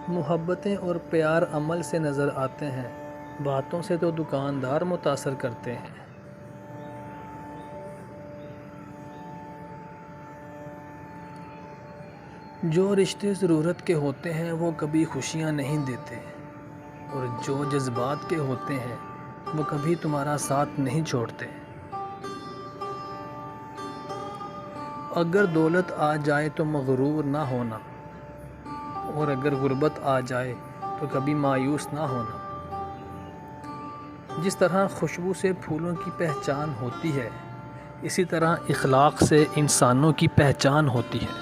محبتیں اور پیار عمل سے نظر آتے ہیں، باتوں سے تو دکاندار متاثر کرتے ہیں۔ جو رشتے ضرورت کے ہوتے ہیں وہ کبھی خوشیاں نہیں دیتے، اور جو جذبات کے ہوتے ہیں وہ کبھی تمہارا ساتھ نہیں چھوڑتے۔ اگر دولت آ جائے تو مغرور نہ ہونا، اور اگر غربت آ جائے تو کبھی مایوس نہ ہونا۔ جس طرح خوشبو سے پھولوں کی پہچان ہوتی ہے، اسی طرح اخلاق سے انسانوں کی پہچان ہوتی ہے۔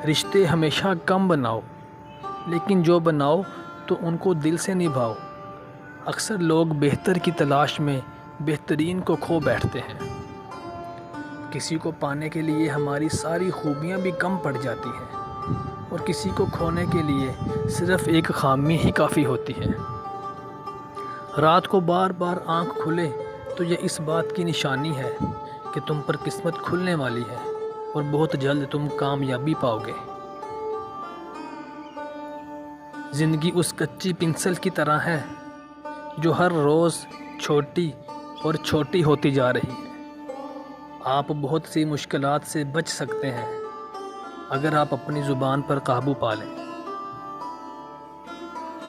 رشتے ہمیشہ کم بناؤ، لیکن جو بناؤ تو ان کو دل سے نبھاؤ۔ اکثر لوگ بہتر کی تلاش میں بہترین کو کھو بیٹھتے ہیں۔ کسی کو پانے کے لیے ہماری ساری خوبیاں بھی کم پڑ جاتی ہیں، اور کسی کو کھونے کے لیے صرف ایک خامی ہی کافی ہوتی ہے۔ رات کو بار بار آنکھ کھلے تو یہ اس بات کی نشانی ہے کہ تم پر قسمت کھلنے والی ہے، اور بہت جلد تم کامیابی پاؤ گے۔ زندگی اس کچی پنسل کی طرح ہے جو ہر روز چھوٹی اور چھوٹی ہوتی جا رہی ہے۔ آپ بہت سی مشکلات سے بچ سکتے ہیں اگر آپ اپنی زبان پر قابو پا لیں۔